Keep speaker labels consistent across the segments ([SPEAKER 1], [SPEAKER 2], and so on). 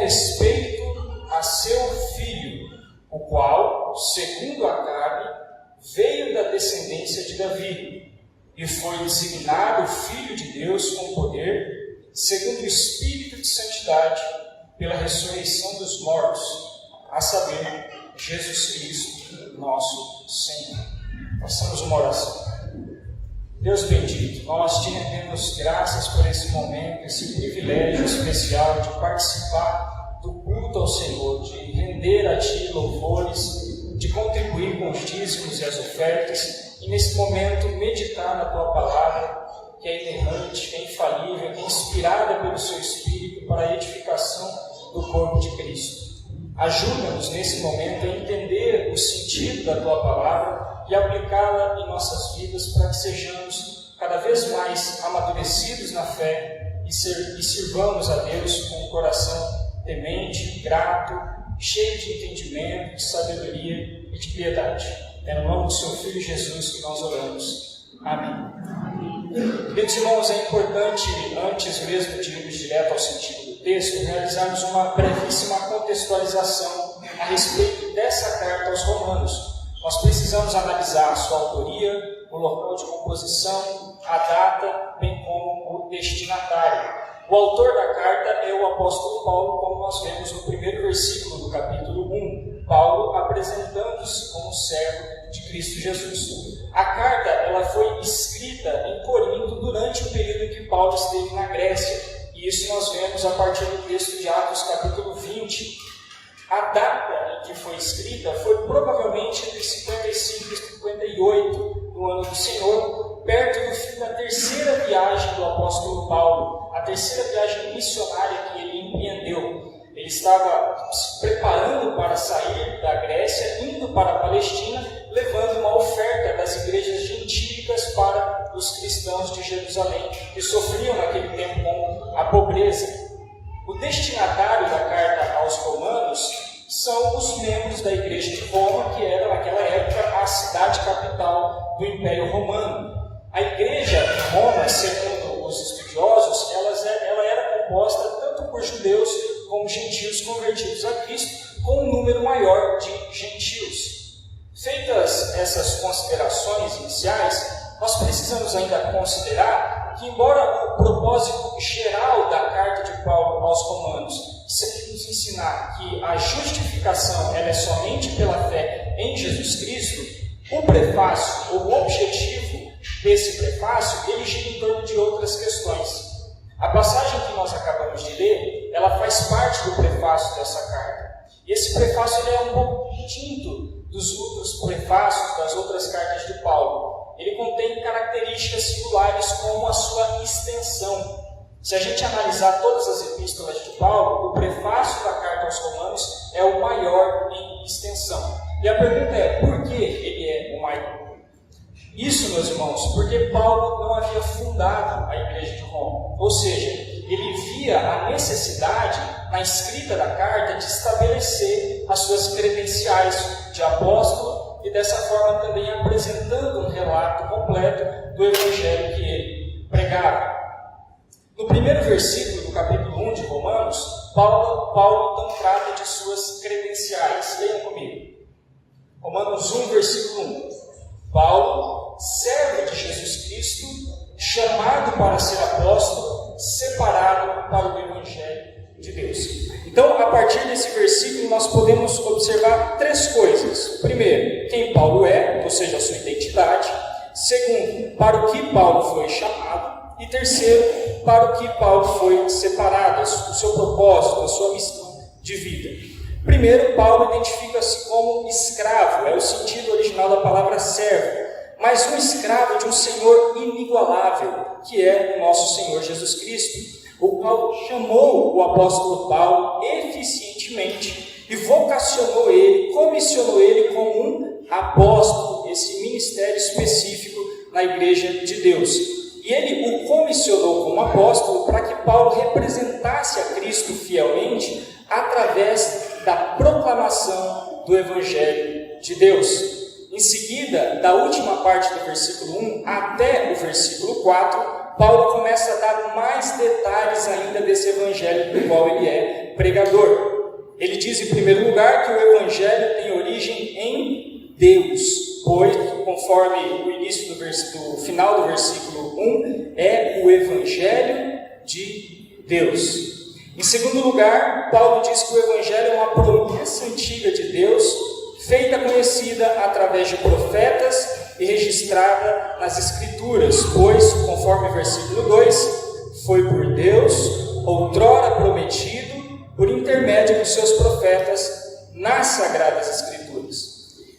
[SPEAKER 1] respeito a seu Filho, o qual, segundo a carne, veio da descendência de Davi, e foi designado Filho de Deus com poder, segundo o Espírito de Santidade, pela ressurreição dos mortos, a saber, Jesus Cristo, nosso Senhor. Façamos uma oração. Deus bendito, nós te rendemos graças por esse momento, esse privilégio especial de participar do culto ao Senhor, de render a Ti louvores, de contribuir com os dízimos e as ofertas, e nesse momento meditar na Tua palavra, que é inerrante, que é infalível, que é inspirada pelo Seu Espírito para a edificação do corpo de Cristo. Ajuda-nos nesse momento a entender o sentido da Tua palavra e aplicá-la em nossas vidas para que sejamos cada vez mais amadurecidos na fé e sirvamos a Deus com um coração temente, grato, cheio de entendimento, de sabedoria e de piedade. É no nome do Seu Filho Jesus que nós oramos. Amém. Queridos irmãos, é importante, antes mesmo de irmos direto ao sentido do texto, realizarmos uma brevíssima contextualização a respeito dessa carta aos Romanos. Nós precisamos analisar a sua autoria, o local de composição, a data, bem como o destinatário. O autor da carta é o apóstolo Paulo, como nós vemos no primeiro versículo do capítulo 1. Paulo apresentando-se como servo de Cristo Jesus. A carta ela foi escrita em Corinto durante o período em que Paulo esteve na Grécia. E isso nós vemos a partir do texto de Atos capítulo 20. A data em que foi escrita foi provavelmente entre 55 e 58 do ano do Senhor, perto do fim da terceira viagem do apóstolo Paulo, a terceira viagem missionária que ele empreendeu. Ele estava se preparando para sair da Grécia, indo para a Palestina, levando uma oferta das igrejas gentílicas para os cristãos de Jerusalém, que sofriam naquele tempo com a pobreza. O destinatário da carta aos Romanos são os membros da igreja de Roma, que era naquela época a cidade capital do Império Romano. A igreja de Roma, segundo os estudiosos, ela era composta tanto por judeus como gentios convertidos a Cristo, com um número maior de gentios. Feitas essas considerações iniciais, nós precisamos ainda considerar que, embora o propósito geral da carta de Paulo aos Romanos seja nos ensinar que a justificação ela é somente pela fé em Jesus Cristo, o prefácio, ou o objetivo desse prefácio, ele gira em torno de outras questões. A passagem que nós acabamos de ler, ela faz parte do prefácio dessa carta. E esse prefácio ele é um pouco distinto dos outros prefácios das outras cartas de Paulo. Ele contém características singulares como a sua extensão. Se a gente analisar todas as epístolas de Paulo, o prefácio da carta aos Romanos é o maior em extensão. E a pergunta é, por que ele é o maior? Isso, meus irmãos, porque Paulo não havia fundado a igreja de Roma. Ou seja, ele via a necessidade, na escrita da carta, de estabelecer as suas credenciais de apóstolo e dessa forma também apresentando um relato completo do evangelho que ele pregava. No primeiro versículo do capítulo 1 de Romanos, Paulo então trata de suas credenciais. Leiam comigo. Romanos 1, versículo 1. Paulo, servo de Jesus Cristo, chamado para ser apóstolo, separado para o evangelho de Deus. Então, a partir desse versículo, nós podemos observar três coisas. Primeiro, quem Paulo é, ou seja, a sua identidade. Segundo, para o que Paulo foi chamado. E terceiro, para o que Paulo foi separado, o seu propósito, a sua missão de vida. Primeiro, Paulo identifica-se como escravo, é o sentido original da palavra servo, mas um escravo de um Senhor inigualável, que é o nosso Senhor Jesus Cristo, o qual chamou o apóstolo Paulo eficientemente e vocacionou ele, comissionou ele como um apóstolo, esse ministério específico na igreja de Deus. E ele o comissionou como apóstolo para que Paulo representasse a Cristo fielmente através da proclamação do Evangelho de Deus. Em seguida, da última parte do versículo 1 até o versículo 4, Paulo começa a dar mais detalhes ainda desse Evangelho do qual ele é pregador. Ele diz em primeiro lugar que o Evangelho tem origem em Deus, pois, conforme o início do final do versículo 1, é o Evangelho de Deus. Em segundo lugar, Paulo diz que o Evangelho é uma promessa antiga de Deus, feita conhecida através de profetas e registrada nas Escrituras, pois, conforme o versículo 2, foi por Deus outrora prometido por intermédio dos seus profetas nas Sagradas Escrituras.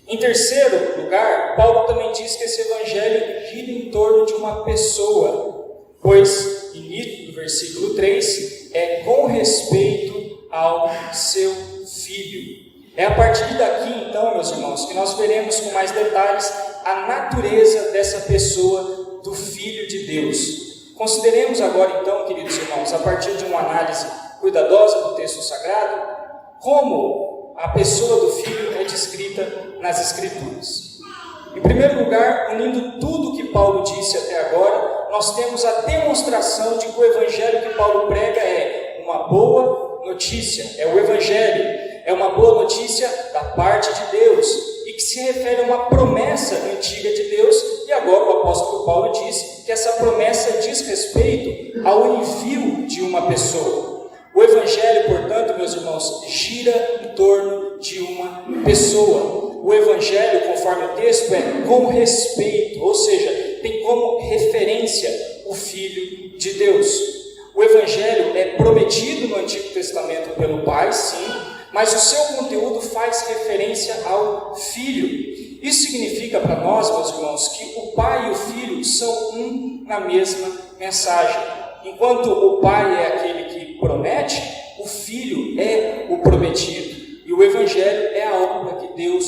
[SPEAKER 1] Em terceiro lugar, Paulo também diz que esse Evangelho gira em torno de uma pessoa, pois, início do versículo 3, é com respeito ao seu Filho. É a partir daqui, então, meus irmãos, que nós veremos com mais detalhes a natureza dessa pessoa do Filho de Deus. Consideremos agora, então, queridos irmãos, a partir de uma análise cuidadosa do texto sagrado, como a pessoa do Filho é descrita nas Escrituras. Em primeiro lugar, unindo tudo o que Paulo disse até agora, nós temos a demonstração de que o Evangelho que Paulo prega é uma boa notícia, é o Evangelho. É uma boa notícia da parte de Deus e que se refere a uma promessa antiga de Deus, e agora o apóstolo Paulo diz que essa promessa diz respeito ao envio de uma pessoa. O Evangelho, portanto, meus irmãos, gira em torno de uma pessoa. O Evangelho, conforme o texto, é com respeito, ou seja, tem como referência o Filho de Deus. O Evangelho é prometido no Antigo Testamento pelo Pai, sim, mas o seu conteúdo faz referência ao Filho. Isso significa para nós, meus irmãos, que o Pai e o Filho são um na mesma mensagem. Enquanto o Pai é aquele que promete, o Filho é o prometido. E o Evangelho é a obra que Deus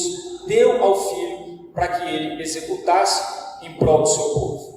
[SPEAKER 1] deu ao Filho para que ele executasse em prol do seu povo.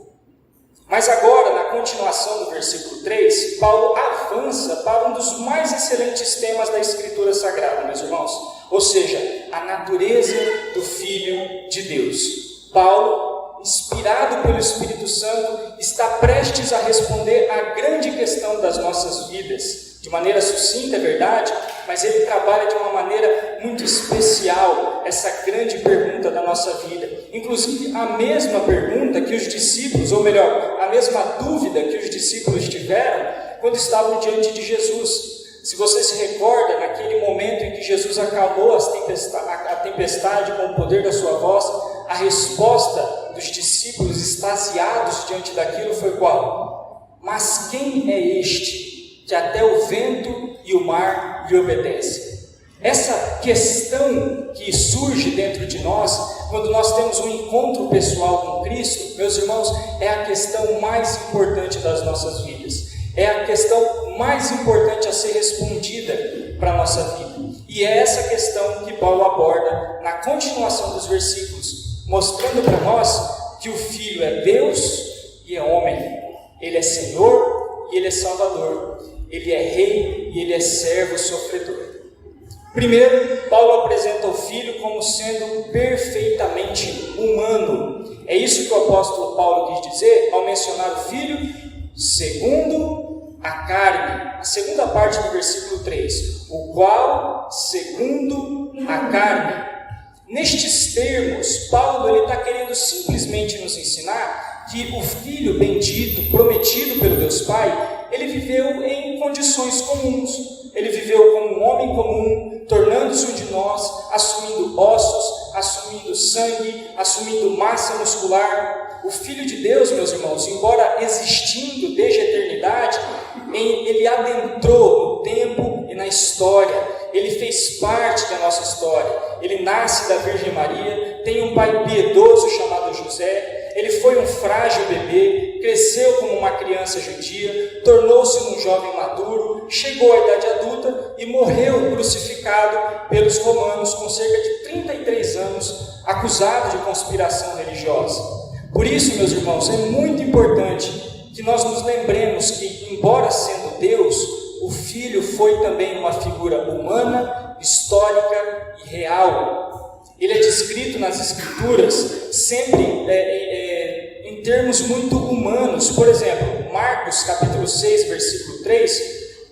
[SPEAKER 1] Mas agora, na continuação do versículo 3, Paulo avança para um dos mais excelentes temas da Escritura Sagrada, meus irmãos, ou seja, a natureza do Filho de Deus. Paulo, inspirado pelo Espírito Santo, está prestes a responder à grande questão das nossas vidas. De maneira sucinta, é verdade, mas ele trabalha de uma maneira muito especial essa grande pergunta da nossa vida. Inclusive, a mesma pergunta que os discípulos, ou melhor, a mesma dúvida que os discípulos tiveram quando estavam diante de Jesus. Se você se recorda, naquele momento em que Jesus acalmou a tempestade com o poder da sua voz, a resposta dos discípulos extasiados diante daquilo foi qual? Mas quem é este que até o vento e o mar lhe obedecem? Essa questão que surge dentro de nós, quando nós temos um encontro pessoal com Cristo, meus irmãos, é a questão mais importante das nossas vidas. É a questão mais importante a ser respondida para a nossa vida. E é essa questão que Paulo aborda na continuação dos versículos, mostrando para nós que o Filho é Deus e é homem. Ele é Senhor e Ele é Salvador. Ele é Rei e Ele é servo sofredor. Primeiro, Paulo apresenta o Filho como sendo perfeitamente humano. É isso que o apóstolo Paulo quis dizer ao mencionar o Filho segundo a carne. A segunda parte do versículo 3, o qual segundo a carne. Nestes termos, Paulo está querendo simplesmente nos ensinar que o Filho bendito, prometido pelo Deus Pai, ele viveu em condições comuns. Ele viveu como um homem comum, tornando-se um de nós, assumindo ossos, assumindo sangue, assumindo massa muscular. O Filho de Deus, meus irmãos, embora existindo desde a eternidade, ele adentrou no tempo e na história. Ele fez parte da nossa história. Ele nasce da Virgem Maria, tem um pai piedoso chamado José. Ele foi um frágil bebê, cresceu como uma criança judia, tornou-se um jovem maduro, chegou à idade adulta e morreu crucificado pelos romanos com cerca de 33 anos, acusado de conspiração religiosa. Por isso, meus irmãos, é muito importante que nós nos lembremos que, embora sendo Deus, o Filho foi também uma figura humana, histórica e real. Ele é descrito nas Escrituras sempre em termos muito humanos. Por exemplo, Marcos capítulo 6, versículo 3,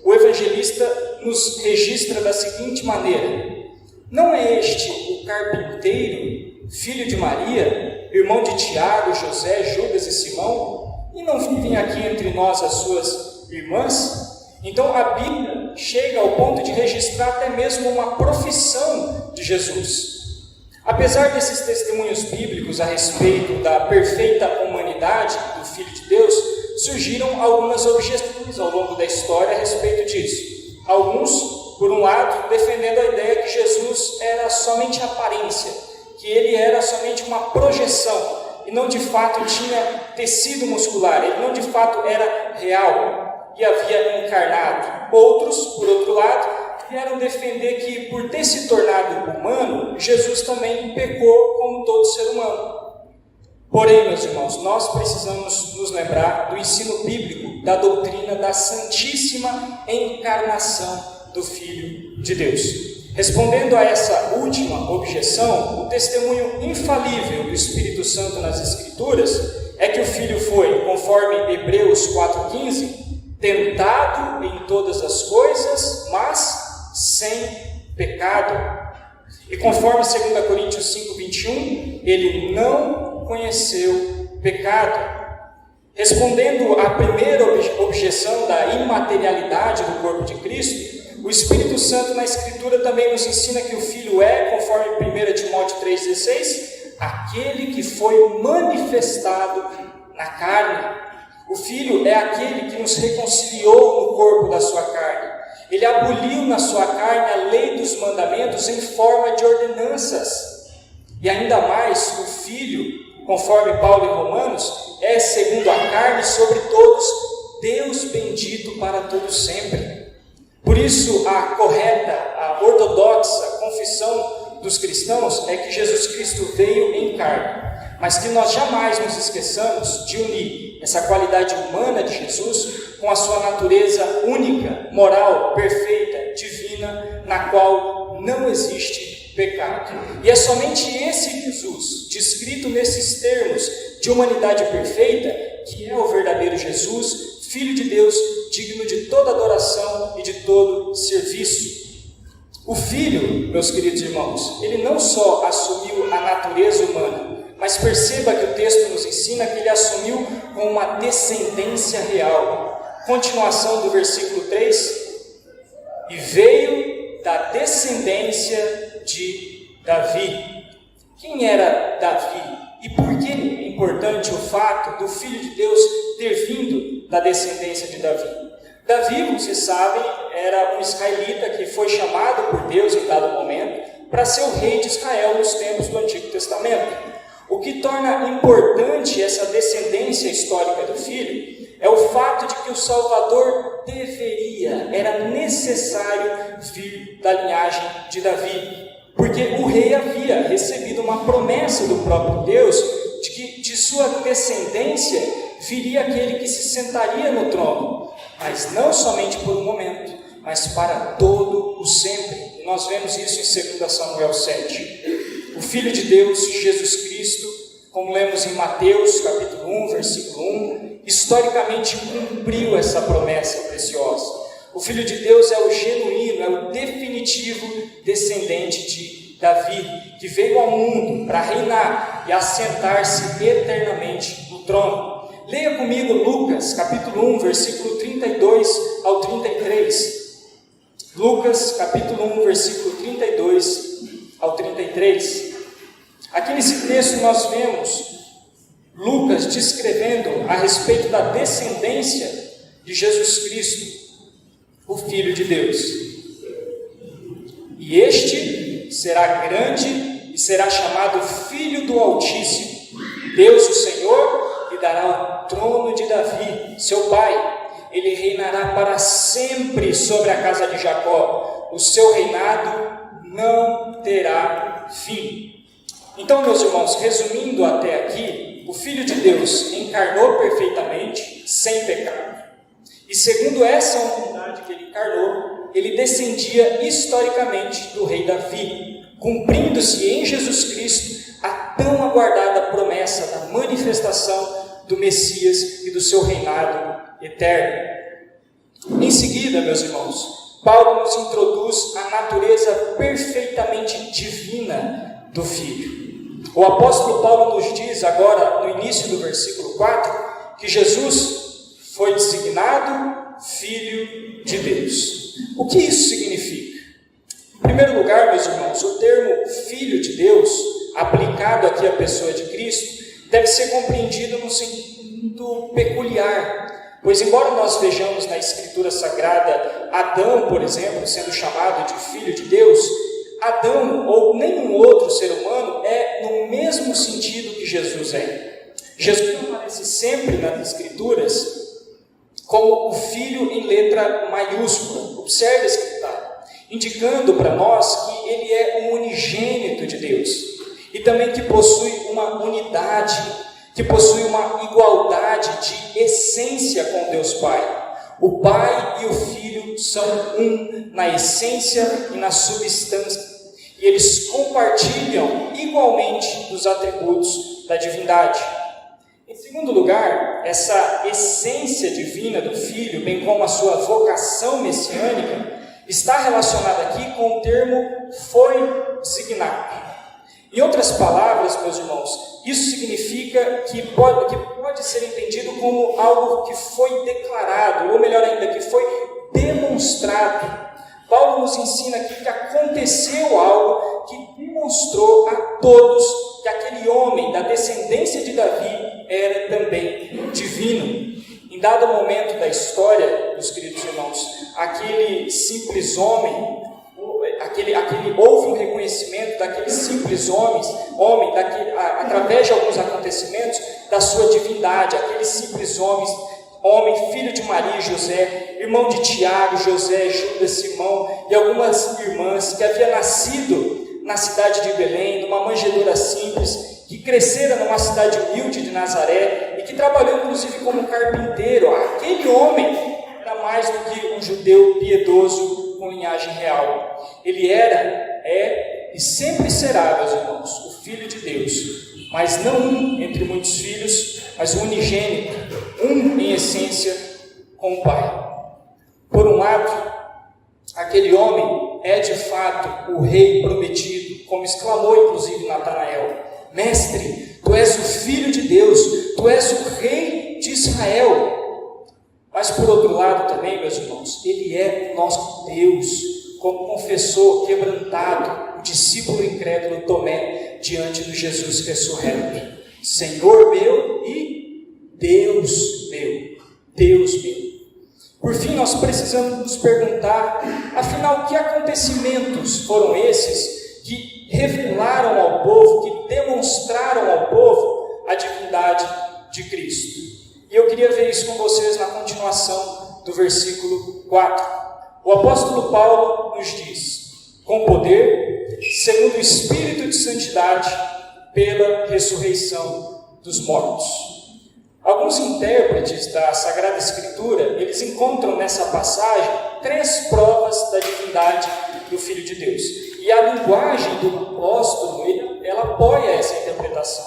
[SPEAKER 1] o evangelista nos registra da seguinte maneira: não é este o carpinteiro, filho de Maria, irmão de Tiago, José, Judas e Simão? E não vivem aqui entre nós as suas irmãs? Então a Bíblia chega ao ponto de registrar até mesmo uma profissão de Jesus. Apesar desses testemunhos bíblicos a respeito da perfeita humanidade do Filho de Deus, surgiram algumas objeções ao longo da história a respeito disso. Alguns, por um lado, defendendo a ideia que Jesus era somente aparência, que ele era somente uma projeção, e não de fato tinha tecido muscular, ele não de fato era real e havia encarnado. Outros, por outro lado, vieram defender que, por ter se tornado humano, Jesus também pecou como todo ser humano. Porém, meus irmãos, nós precisamos nos lembrar do ensino bíblico, da doutrina da santíssima encarnação do Filho de Deus. Respondendo a essa última objeção, o testemunho infalível do Espírito Santo nas Escrituras é que o Filho foi, conforme Hebreus 4,15, tentado em todas as coisas, mas sem pecado. E conforme 2 Coríntios 5,21, ele não conheceu pecado. Respondendo à primeira objeção da imaterialidade do corpo de Cristo, o Espírito Santo na Escritura também nos ensina que o Filho é, conforme 1 Timóteo 3,16, aquele que foi manifestado na carne. O Filho é aquele que nos reconciliou no corpo da sua carne. Ele aboliu na sua carne a lei dos mandamentos em forma de ordenanças. E ainda mais, o Filho, conforme Paulo em Romanos, é, segundo a carne, sobre todos, Deus bendito para todos sempre. Por isso, a correta, a ortodoxa confissão dos cristãos é que Jesus Cristo veio em carne, mas que nós jamais nos esqueçamos de unir essa qualidade humana de Jesus com a sua natureza única, moral, perfeita, divina, na qual não existe pecado. E é somente esse Jesus, descrito nesses termos de humanidade perfeita, que é o verdadeiro Jesus, Filho de Deus, digno de toda adoração e de todo serviço. O Filho, meus queridos irmãos, ele não só assumiu a natureza humana, mas perceba que o texto nos ensina que ele assumiu com uma descendência real. Continuação do versículo 3: e veio da descendência de Davi. Quem era Davi? E por que é importante o fato do Filho de Deus ter vindo da descendência de Davi? Davi, vocês sabem, era um israelita que foi chamado por Deus em dado momento para ser o rei de Israel nos tempos do Antigo Testamento. O que torna importante essa descendência histórica do Filho é o fato de que o Salvador era necessário vir da linhagem de Davi, porque o rei havia recebido uma promessa do próprio Deus de que de sua descendência viria aquele que se sentaria no trono, mas não somente por um momento, mas para todo o sempre. E nós vemos isso em 2 Samuel 7. O Filho de Deus, Jesus Cristo, como lemos em Mateus capítulo 1, versículo 1, historicamente cumpriu essa promessa preciosa. O Filho de Deus é o genuíno, é o definitivo descendente de Davi, que veio ao mundo para reinar e assentar-se eternamente no trono. Leia comigo Lucas capítulo 1, versículo 32 ao 33. Lucas capítulo 1, versículo 32 ao 33. Aqui nesse texto nós vemos Lucas descrevendo a respeito da descendência de Jesus Cristo, o Filho de Deus. E este será grande e será chamado Filho do Altíssimo. Deus, o Senhor, lhe dará o trono de Davi, seu pai. Ele reinará para sempre sobre a casa de Jacó. O seu reinado não terá fim. Então, meus irmãos, resumindo até aqui, o Filho de Deus encarnou perfeitamente, sem pecado. E segundo essa humanidade que ele encarnou, ele descendia historicamente do rei Davi, cumprindo-se em Jesus Cristo a tão aguardada promessa da manifestação do Messias e do seu reinado eterno. Em seguida, meus irmãos, Paulo nos introduz a natureza perfeitamente divina do Filho. O apóstolo Paulo nos diz agora, no início do versículo 4, que Jesus foi designado Filho de Deus. O que isso significa? Em primeiro lugar, meus irmãos, o termo Filho de Deus, aplicado aqui à pessoa de Cristo, deve ser compreendido num sentido peculiar, pois embora nós vejamos na Escritura Sagrada Adão, por exemplo, sendo chamado de Filho de Deus, Adão ou nenhum outro ser humano é no mesmo sentido que Jesus é. Jesus aparece sempre nas Escrituras como o Filho em letra maiúscula. Observe esse detalhe, indicando para nós que ele é o unigênito de Deus e também que possui uma unidade, que possui uma igualdade de essência com Deus Pai. O Pai e o Filho são um na essência e na substância, e eles compartilham igualmente dos atributos da divindade. Em segundo lugar, essa essência divina do Filho, bem como a sua vocação messiânica, está relacionada aqui com o termo foi designado. Em outras palavras, meus irmãos, isso significa que pode ser entendido como algo que foi declarado, ou melhor ainda, que foi demonstrado. Paulo nos ensina aqui que aconteceu algo que demonstrou a todos que aquele homem da descendência de Davi era também divino. Em dado momento da história, meus queridos irmãos, aquele simples homem, houve um reconhecimento daquele simples homem através de alguns acontecimentos, da sua divindade. Aquele simples homem, filho de Maria e José, irmão de Tiago, José, Judas, Simão e algumas irmãs, que havia nascido na cidade de Belém, numa manjedoura simples, que crescera numa cidade humilde de Nazaré e que trabalhou inclusive como carpinteiro. Aquele homem era mais do que um judeu piedoso com linhagem real. Ele é e sempre será, meus irmãos, o Filho de Deus, mas não um entre muitos filhos, mas o unigênito, um em essência com o Pai. Por um lado, aquele homem é de fato o rei prometido, como exclamou inclusive Natanael: Mestre, tu és o Filho de Deus, tu és o Rei de Israel. Mas por outro lado também, meus irmãos, ele é o nosso Deus, como confessou quebrantado o discípulo incrédulo Tomé diante do Jesus ressurreto: Senhor meu e Deus meu, Deus meu. Por fim, nós precisamos nos perguntar, afinal, que acontecimentos foram esses que revelaram ao povo, que demonstraram ao povo a divindade de Cristo? E eu queria ver isso com vocês na continuação do versículo 4. O apóstolo Paulo nos diz: com poder, segundo o Espírito de santidade, pela ressurreição dos mortos. Alguns intérpretes da Sagrada Escritura, eles encontram nessa passagem 3 provas da divindade do Filho de Deus. E a linguagem do apóstolo, ela apoia essa interpretação.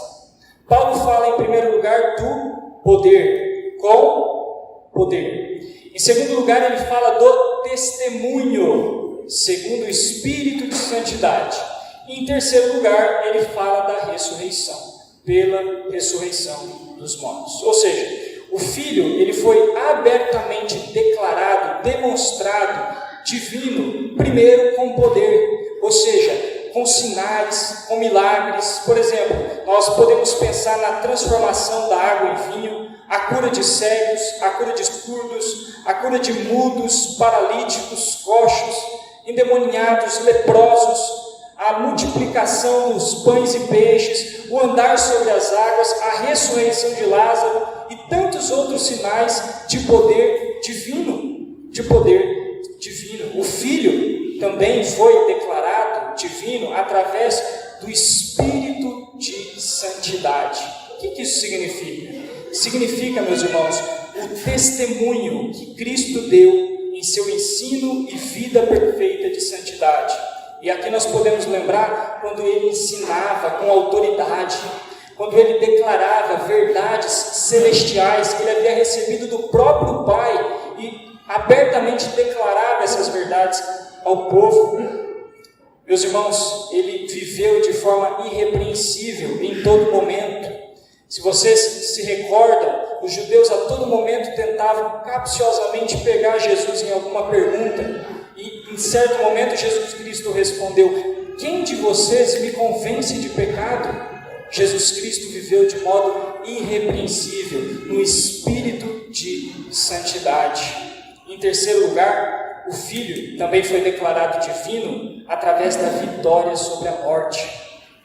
[SPEAKER 1] Paulo fala em primeiro lugar do poder, com poder. Em segundo lugar, ele fala do testemunho, segundo o Espírito de santidade. E em terceiro lugar, ele fala da ressurreição, pela ressurreição dos mortos. Ou seja, o Filho, ele foi abertamente declarado, demonstrado divino, primeiro com poder, ou seja, com sinais, com milagres. Por exemplo, nós podemos pensar na transformação da água em vinho, a cura de cegos, a cura de surdos, a cura de mudos, paralíticos, coxos, endemoniados, leprosos, a multiplicação dos pães e peixes, o andar sobre as águas, a ressurreição de Lázaro e tantos outros sinais de poder divino, O Filho também foi declarado divino através do Espírito de santidade. O que isso significa? Significa, meus irmãos, o testemunho que Cristo deu em seu ensino e vida perfeita de santidade. E aqui nós podemos lembrar quando ele ensinava com autoridade, quando ele declarava verdades celestiais que ele havia recebido do próprio Pai, e abertamente declarava essas verdades ao povo. Meus irmãos, ele viveu de forma irrepreensível em todo momento. Se vocês se recordam, os judeus a todo momento tentavam capciosamente pegar Jesus em alguma pergunta, e em certo momento Jesus Cristo respondeu: quem de vocês me convence de pecado? Jesus Cristo viveu de modo irrepreensível, no espírito de santidade. Em terceiro lugar, o Filho também foi declarado divino através da vitória sobre a morte.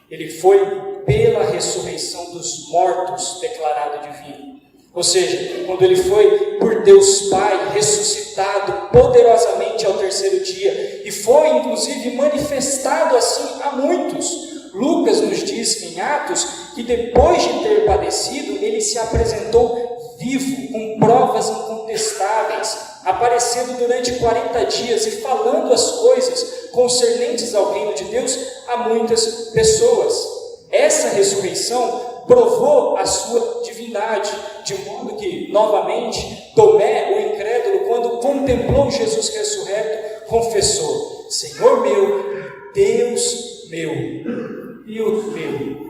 [SPEAKER 1] Ele foi, pela ressurreição dos mortos, declarado divino. Ou seja, quando ele foi por Deus Pai ressuscitado poderosamente ao terceiro dia, e foi inclusive manifestado assim a muitos. Lucas nos diz em Atos que depois de ter padecido, ele se apresentou vivo, com provas incontestáveis, aparecendo durante 40 dias e falando as coisas concernentes ao reino de Deus a muitas pessoas. Essa ressurreição provou a sua divindade, de modo que, novamente, Tomé, o incrédulo, quando contemplou Jesus ressurreto, confessou: Senhor meu, Deus meu. Deus meu.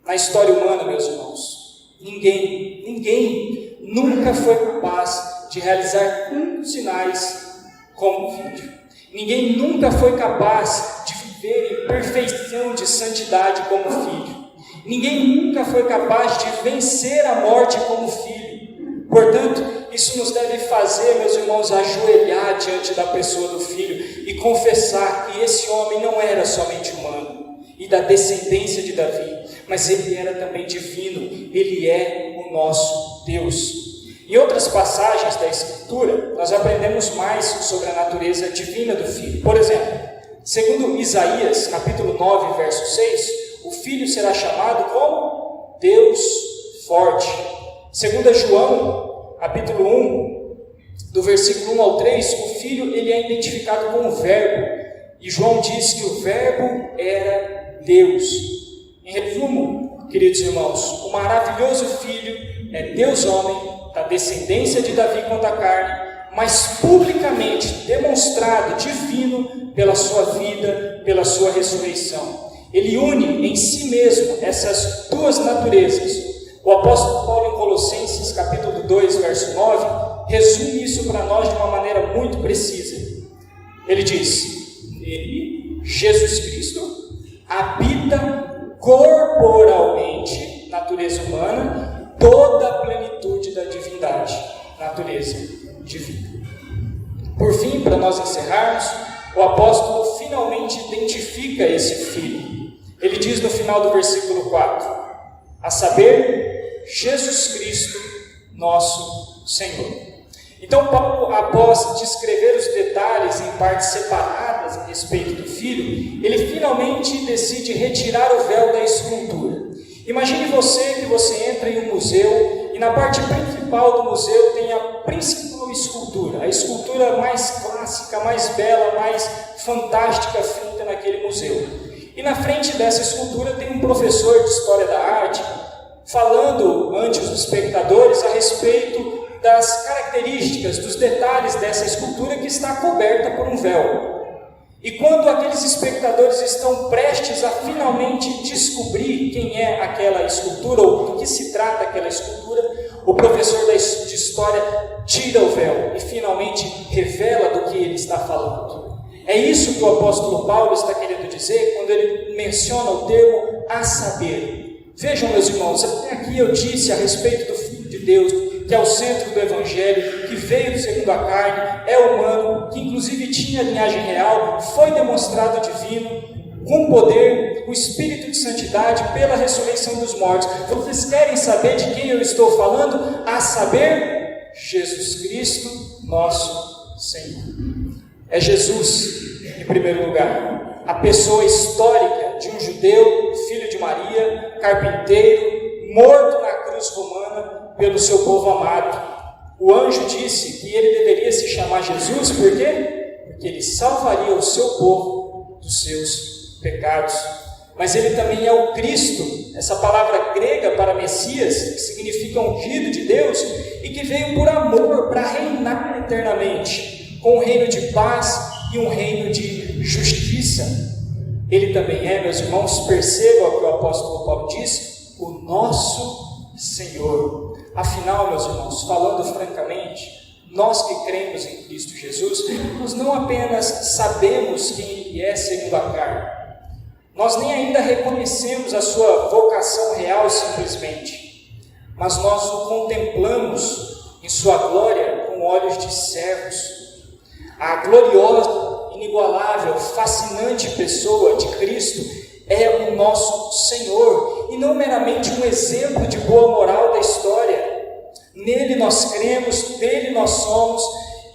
[SPEAKER 1] Na história humana, meus irmãos, ninguém nunca foi capaz de realizar tantos sinais como o Filho. Ninguém nunca foi capaz de viver em perfeição de santidade como o Filho. Ninguém nunca foi capaz de vencer a morte como o Filho. Portanto, isso nos deve fazer, meus irmãos, ajoelhar diante da pessoa do Filho e confessar que esse homem não era somente humano e da descendência de Davi, mas ele era também divino. Ele é o nosso Deus. Em outras passagens da Escritura, nós aprendemos mais sobre a natureza divina do Filho. Por exemplo, segundo Isaías, capítulo 9, verso 6, o Filho será chamado como Deus forte. Segundo João, capítulo 1, do versículo 1 ao 3, o Filho ele é identificado com o Verbo. E João diz que o Verbo era Deus. Em resumo, queridos irmãos, o maravilhoso Filho é Deus homem, da descendência de Davi quanto à carne, mas publicamente demonstrado divino pela sua vida, pela sua ressurreição. Ele une em si mesmo essas duas naturezas. O apóstolo Paulo em Colossenses capítulo 2, verso 9, resume isso para nós de uma maneira muito precisa. Ele diz: nele, Jesus Cristo, habita corporalmente, natureza humana, toda a plenitude da divindade, natureza divina. Por fim, para nós encerrarmos, o apóstolo finalmente identifica esse Filho. Ele diz no final do versículo 4, a saber, Jesus Cristo, nosso Senhor. Então Paulo, após descrever os detalhes em partes separadas a respeito do Filho, ele finalmente decide retirar o véu da escultura. Imagine que você entra em um museu e na parte principal do museu tem a principal escultura, a escultura mais clássica, mais bela, mais fantástica feita naquele museu. E na frente dessa escultura tem um professor de História da Arte falando ante os espectadores a respeito das características, dos detalhes dessa escultura que está coberta por um véu. E quando aqueles espectadores estão prestes a finalmente descobrir quem é aquela escultura, ou do que se trata aquela escultura, o professor de História tira o véu e finalmente revela do que ele está falando. É isso que o apóstolo Paulo está querendo dizer quando ele menciona o termo a saber. Vejam, meus irmãos, até aqui eu disse a respeito do Filho de Deus, que é o centro do Evangelho, que veio segundo a carne, é humano, que inclusive tinha linhagem real, foi demonstrado divino, com poder, o Espírito de Santidade, pela ressurreição dos mortos. Vocês querem saber de quem eu estou falando? A saber, Jesus Cristo, nosso Senhor. É Jesus, em primeiro lugar, a pessoa histórica de um judeu, filho de Maria, carpinteiro, morto na cruz romana, pelo seu povo amado. O anjo disse que ele deveria se chamar Jesus, por quê? Porque ele salvaria o seu povo dos seus pecados. Mas ele também é o Cristo, essa palavra grega para Messias, que significa ungido de Deus, e que veio por amor para reinar eternamente, com um reino de paz e um reino de justiça. Ele também é, meus irmãos, percebam o que o apóstolo Paulo diz, o nosso Senhor. Afinal, meus irmãos, falando francamente, nós que cremos em Cristo Jesus, nós não apenas sabemos quem Ele é segundo a carne, nós nem ainda reconhecemos a sua vocação real simplesmente, mas nós o contemplamos em sua glória com olhos de servos. A gloriosa, inigualável, fascinante pessoa de Cristo é o nosso Senhor, e não meramente um exemplo de boa moral da história. Nele nós cremos, dele nós somos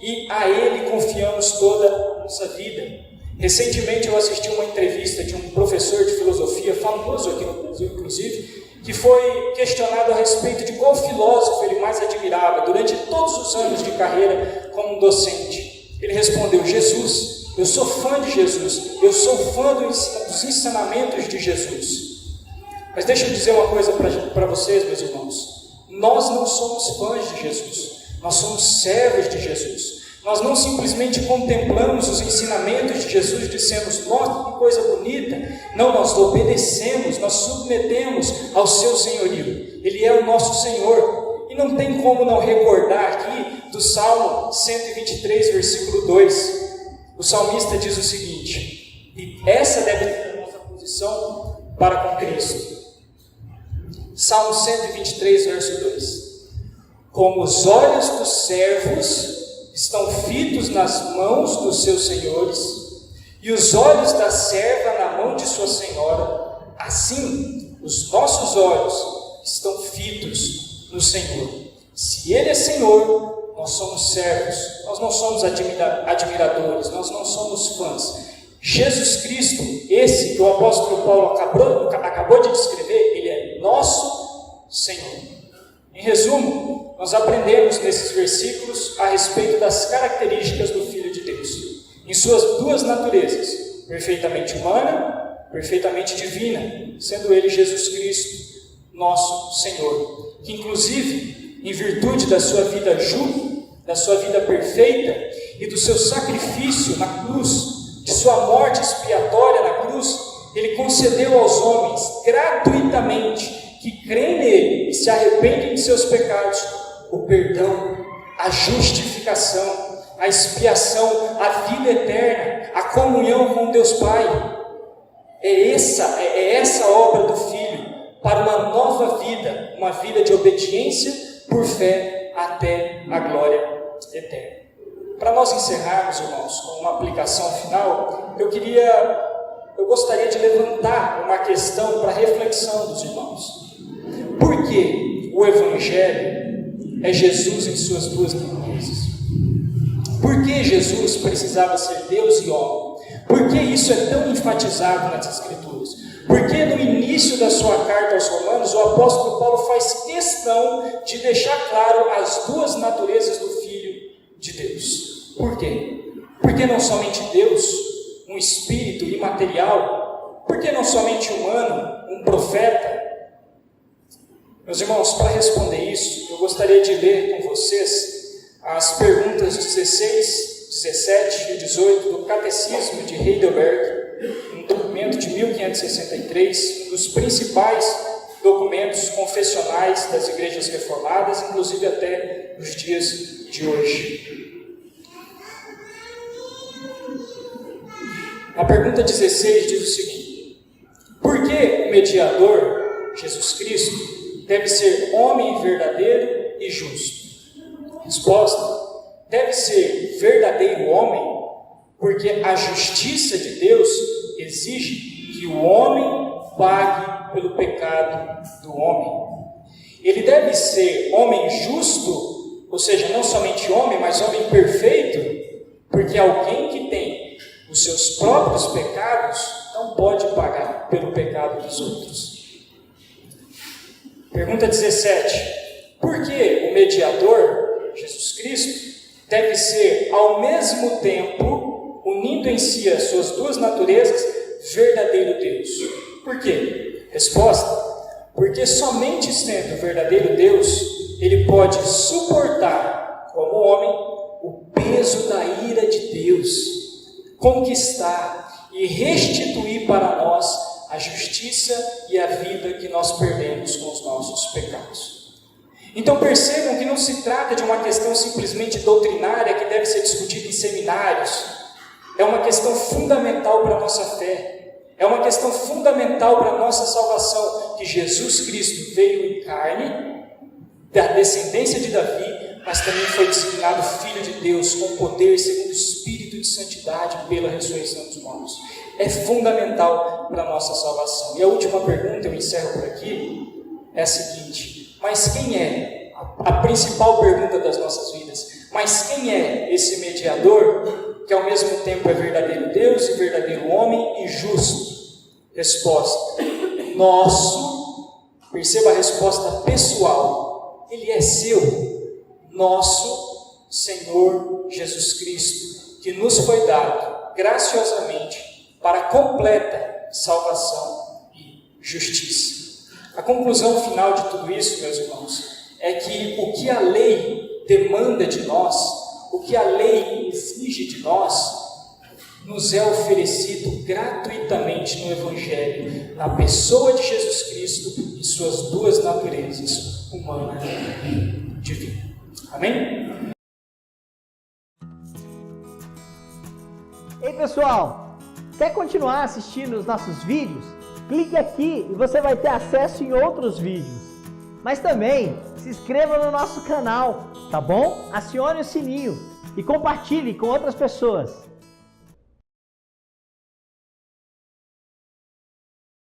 [SPEAKER 1] e a Ele confiamos toda a nossa vida. Recentemente eu assisti uma entrevista de um professor de filosofia, famoso aqui no Brasil inclusive, que foi questionado a respeito de qual filósofo ele mais admirava durante todos os anos de carreira como docente. Ele respondeu: Jesus. Eu sou fã de Jesus, eu sou fã dos ensinamentos de Jesus. Mas deixa eu dizer uma coisa para vocês, meus irmãos. Nós não somos fãs de Jesus, nós somos servos de Jesus. Nós não simplesmente contemplamos os ensinamentos de Jesus e dissemos: nossa, que coisa bonita. Não, nós obedecemos, nós submetemos ao seu senhorio. Ele é o nosso Senhor. E não tem como não recordar aqui do Salmo 123, versículo 2. O salmista diz o seguinte, e essa deve ser a nossa posição para com Cristo. Salmo 123, verso 2. Como os olhos dos servos estão fitos nas mãos dos seus senhores, e os olhos da serva na mão de sua senhora, assim os nossos olhos estão fitos no Senhor. Se Ele é Senhor, nós somos servos, nós não somos admiradores, nós não somos fãs. Jesus Cristo, esse que o apóstolo Paulo acabou de descrever, Ele é nosso Senhor. Em resumo, nós aprendemos nesses versículos a respeito das características do Filho de Deus, em suas duas naturezas, perfeitamente humana, perfeitamente divina, sendo Ele Jesus Cristo, nosso Senhor, que inclusive, em virtude da sua vida justa, da sua vida perfeita e do seu sacrifício na cruz, de sua morte expiatória na cruz, Ele concedeu aos homens gratuitamente que creem nele e se arrependem de seus pecados o perdão, a justificação, a expiação, a vida eterna, a comunhão com Deus Pai. É essa a obra do Filho para uma nova vida, uma vida de obediência por fé até a glória eterna. Para nós encerrarmos, irmãos, com uma aplicação final, eu gostaria de levantar uma questão para reflexão dos irmãos. Por que o Evangelho é Jesus em suas duas naturezas? Por que Jesus precisava ser Deus e homem? Por que isso é tão enfatizado nas Escrituras? Porque no início da sua carta aos Romanos, o apóstolo Paulo faz questão de deixar claro as duas naturezas do Filho de Deus. Por quê? Porque não somente Deus, um espírito imaterial, porque não somente humano, um profeta. Meus irmãos, para responder isso, eu gostaria de ler com vocês as perguntas 16, 17 e 18 do Catecismo de Heidelberg, um documento de 1563, um dos principais documentos confessionais das igrejas reformadas, inclusive até nos dias de hoje. A pergunta 16 diz o seguinte: por que o mediador, Jesus Cristo, deve ser homem verdadeiro e justo? Resposta: deve ser verdadeiro homem, porque a justiça de Deus exige que o homem pague pelo pecado do homem. Ele deve ser homem justo, ou seja, não somente homem, mas homem perfeito, porque alguém que tem os seus próprios pecados não pode pagar pelo pecado dos outros. Pergunta 17: por que o mediador, Jesus Cristo, deve ser ao mesmo tempo, unindo em si as suas duas naturezas, verdadeiro Deus? Por quê? Resposta: porque somente sendo verdadeiro Deus, ele pode suportar, como homem, o peso da ira de Deus, conquistar e restituir para nós a justiça e a vida que nós perdemos com os nossos pecados. Então percebam que não se trata de uma questão simplesmente doutrinária que deve ser discutida em seminários. É uma questão fundamental para a nossa fé. É uma questão fundamental para a nossa salvação, que Jesus Cristo veio em carne, da descendência de Davi, mas também foi designado Filho de Deus, com poder segundo o Espírito de Santidade pela ressurreição dos mortos. É fundamental para a nossa salvação. E a última pergunta, eu encerro por aqui, é a seguinte: mas quem é? A principal pergunta das nossas vidas. Mas quem é esse mediador, que ao mesmo tempo é verdadeiro Deus e verdadeiro homem e justo? Resposta: nosso. Perceba a resposta pessoal. Ele é seu, nosso Senhor Jesus Cristo, que nos foi dado graciosamente para completa salvação e justiça. A conclusão final de tudo isso, meus irmãos, é que o que a lei demanda de nós, o que a lei exige de nós, nos é oferecido gratuitamente no Evangelho, na pessoa de Jesus Cristo e suas duas naturezas, humana e divina. Amém?
[SPEAKER 2] Ei pessoal, quer continuar assistindo os nossos vídeos? Clique aqui e você vai ter acesso em outros vídeos. Mas também se inscreva no nosso canal, tá bom? Acione o sininho e compartilhe com outras pessoas.